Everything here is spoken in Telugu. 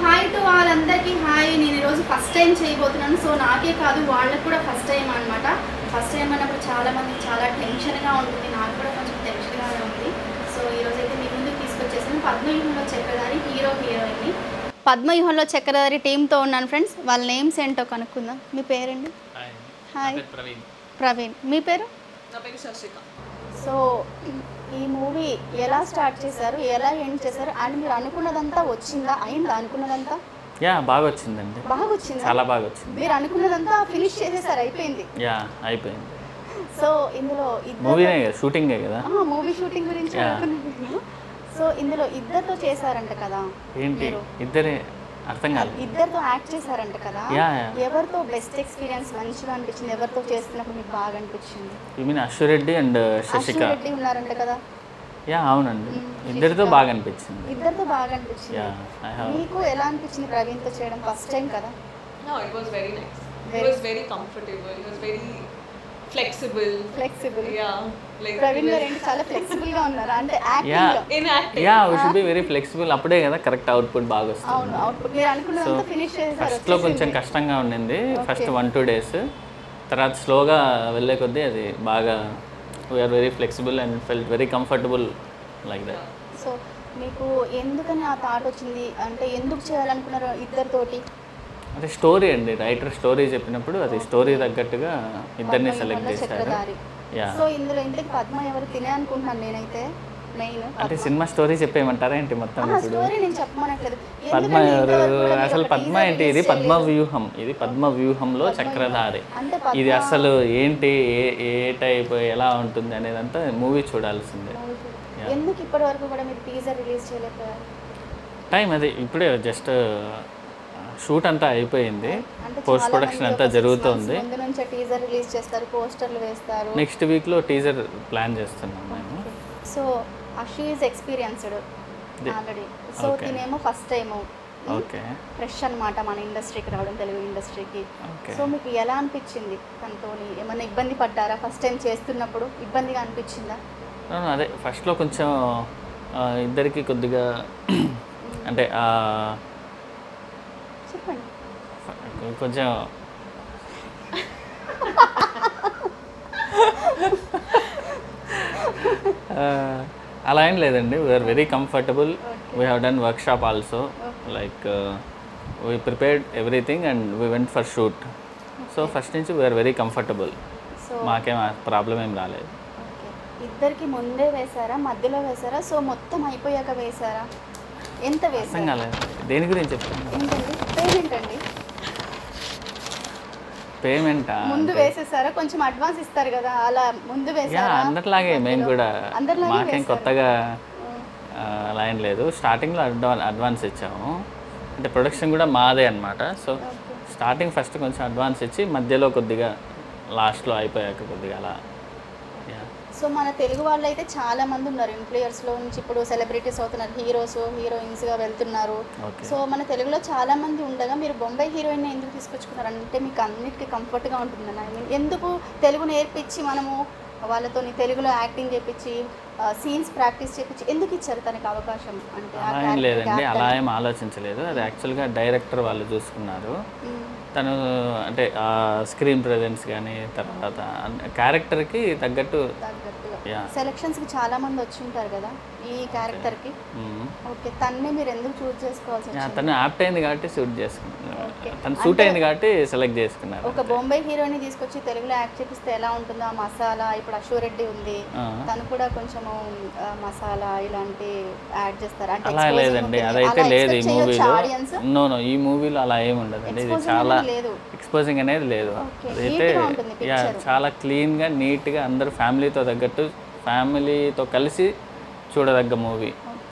హాయ్ టు వాళ్ళందరికీ హాయ్. నేను ఈరోజు ఫస్ట్ టైం చేయబోతున్నాను. సో నాకే కాదు వాళ్ళకు కూడా ఫస్ట్ టైం అనమాట. ఫస్ట్ టైం అన్నప్పుడు చాలామందికి చాలా టెన్షన్గా ఉంటుంది, నాకు కూడా కొంచెం టెన్షన్గానే ఉంది. సో ఈరోజు అయితే మీ ముందుకు తీసుకొచ్చేసాను పద్మవ్యూహంలో చక్రధారి హీరోయిన్ని. పద్మవ్యూహంలో చక్రధారి టీంతో ఉన్నాను ఫ్రెండ్స్. వాళ్ళ నేమ్స్ ఏంటో కనుక్కుందాం. మీ పేరండి? హాయ్ ప్రవీణ్. మీ పేరు? సో ఈ మూవీ ఎలా స్టార్ట్ చేశారు, ఎలా ఎండ్ చేశారు, అండ్ మీరు అనుకున్నదంతా వచ్చిందా, అయిందా అనుకున్నదంతా? బాగా వచ్చిందండి. బాగా వచ్చింది, చాలా బాగా వచ్చింది. మీరు అనుకున్నదంతా ఫినిష్ చేసేసారు, అయిపోయింది. అయిపోయింది. సో ఇందులో మూవీనే షూటింగే కదా, మూవీ షూటింగ్ గురించి అనుకున్నాను. సో ఇందులో ఇద్దరితో చేశారంట కదా? ఏంటి ఇద్దరే? అర్థం కాదు. ఇద్దరితో యాక్ట్ చేశారంట కదా? ఎవరితో బెస్ట్ ఎక్స్పీరియన్స్ మంచిగా అనిపించింది? ఎవరితో చేస్తున్నప్పుడు మీకు బాగా అనిపించింది? You mean Ashwareddy and Shashika Reddy ఉన్నారంట కదా? అవునండి, ఇద్దరితో బాగా అనిపించింది. ఇద్దరితో బాగా అనిపించింది. మీకు ఎలా అనిపించింది ప్రవీణ్తో చేయడం? ఫస్ట్ టైం కదా? No, it was very nice. It was very comfortable. It was very flexible. Yeah. Like Praveen గారు ఏంటి చాలా ఫ్లెక్సిబుల్ గా ఉన్నారు అంటే in acting. we should be very flexible. అప్పుడే కదా కరెక్ట్ అవుట్పుట్ బాగా వస్తుంది. అవును, అవుట్పుట్ మీరు అనుకున్నదంతా ఫినిష్ చేశారు. ఫస్ట్ లో కొంచెం కష్టంగా ఉండింది, ఫస్ట్ 1-2 days. తర్వాత స్లోగా వెళ్ళే కొద్దీ అది బాగా we are very flexible and felt very comfortable like that. So మీకు ఎందుకని ఆ థాట్ వచ్చింది, అంటే ఎందుకు చేయాలనుకున్నారు ఇద్దరితోటి? అంటే స్టోరీ అండి, రైటర్ స్టోరీ చెప్పినప్పుడు అది స్టోరీ తగ్గట్టుగా ఇద్దరిని సెలెక్ట్ చేశారు. సో ఇందులో ఇంటికి పద్మ ఎవరు తినే అనుకుంటున్నాను నేనైతే. మెయిన్ అంటే సినిమా స్టోరీ చెప్పేయమంటారా ఏంటి మొత్తం? ఇప్పుడు స్టోరీ నేను చెప్పమనట్లేదు. పద్మ ఎవరు అసలు? పద్మ ఏంటి? ఇది పద్మవ్యూహం, ఇది పద్మవ్యూహంలో చక్రధారి. ఇది అసలు ఏంటి, ఏ టైప్, ఎలా ఉంటుంది అనేదంతా మూవీ చూడాల్సిందే. ఎందుకు ఇప్పటి వరకు కూడా మీరు టీజర్ రిలీజ్ చేయలేకపోయారు? టైం అది ఇప్పుడే జస్ట్ షూట్ అంతా అయిపోయింది, పోస్ట్ ప్రొడక్షన్ అంతా జరుగుతుంది. ముందు నుంచి టీజర్ రిలీజ్ చేస్తారు, పోస్టర్లు వేస్తారు. నెక్స్ట్ వీక్లో టీజర్ ప్లాన్ చేస్తున్నాం మేము. So she is experienced already. So తినేమో ఫస్ట్ టైము, ఓకే, ఫ్రెష్ అనమాట మన ఇండస్ట్రీకి రావడం, తెలుగు ఇండస్ట్రీకి. సో మీకు ఎలా అనిపించింది తనతో? ఏమన్నా ఇబ్బంది పడ్డారా ఫస్ట్ టైం చేస్తున్నప్పుడు? ఇబ్బందిగా అనిపించిందా? అదే ఫస్ట్లో కొంచెం ఇద్దరికి కొద్దిగా అంటే చెప్పండి కొంచెం అలా ఏం లేదండి. We are very comfortable. We have done workshop also, like we prepared everything and we went for shoot. So first నుంచి వీఆర్ వెరీ కంఫర్టబుల్, మాకేం ప్రాబ్లం ఏం రాలేదు. ఇద్దరికి ముందే వేసారా, మధ్యలో వేసారా, సో మొత్తం అయిపోయాక వేసారా? ఎంత వేసారు? కాలేదు. దేని గురించి చెప్తాను? ఏంటండి పేమెంట్ అండి? పేమెంటా? ముందు వేసేసారా? కొంచెం అడ్వాన్స్ ఇస్తారు కదా, అలా ముందు వేసారా? అందరిలాగే మేము కూడా, మాకేం కొత్తగా అలా ఏం లేదు. స్టార్టింగ్లో అడ్వాన్స్ ఇచ్చాము, అంటే ప్రొడక్షన్ కూడా మాదే అనమాట. సో స్టార్టింగ్ ఫస్ట్ కొంచెం అడ్వాన్స్ ఇచ్చి మధ్యలో కొద్దిగా లాస్ట్లో అయిపోయాక కొద్దిగా అలా. సో మన తెలుగు వాళ్ళు అయితే చాలా మంది ఉన్నారు, ఇన్ఫ్లుయర్స్లో నుంచి ఇప్పుడు సెలబ్రిటీస్ అవుతున్నారు, హీరోస్ హీరోయిన్స్గా వెళ్తున్నారు. సో మన తెలుగులో చాలా మంది ఉండగా మీరు బొంబాయి హీరోయిన్ ఎందుకు తీసుకొచ్చుకున్నారు? అంటే మీకు అన్నిటికీ కంఫర్ట్గా ఉంటుందని. ఐ మీన్ ఎందుకు తెలుగు నేర్పించి మనము వాళ్ళతో తెలుగులో యాక్టింగ్ చేయించి సీన్స్ ప్రాక్టీస్ చేయించి ఎందుకు ఇచ్చారు తనకి అవకాశం? అంటే అలా ఏం లేదండి, అలా ఏం ఆలోచించలేదు. అది యాక్చువల్గా డైరెక్టర్ వాళ్ళు చూసుకున్నారు. తను అంటే స్క్రీన్ ప్రెజెన్స్ కానీ తర్వాత క్యారెక్టర్కి తగ్గట్టు సెలక్షన్స్కి చాలా మంది వచ్చి ఉంటారు కదా ఈ క్యారెక్టర్కి. ఓకే, తన్నే మీరు ఎందుకు చూస్ చేసుకోవాల్సి వచ్చింది? తను యాప్ట్ అయింది కాబట్టి సూట్ చేసుకున్నారు, తను సూట్ అయింది కాబట్టి సెలెక్ట్ చేసుకున్నారు. ఒక బొంబాయి హీరోని తీసుకొచ్చి తెలుగులో యాక్ట్ చేపిస్తే ఎలా ఉంటుందో ఆ మసాలా. ఇప్పుడు అశ్వరెడ్డి ఉంది, తను కూడా కొంచెము మసాలా ఇలాంటి యాడ్ చేస్తారు. అంటే అలా లేదండి, అదైతే లేదు ఈ మూవీలో. నో ఈ మూవీలో అలా ఏమి ఉండదండి. ఇది చాలా ఎక్స్పోజింగ్ అనేది లేదు. అదైతే చాలా క్లీన్గా నీట్గా అందరూ ఫ్యామిలీతో తగ్గట్టు, ఫ్యామిలీతో కలిసి చూడదగ్గ మూవీ.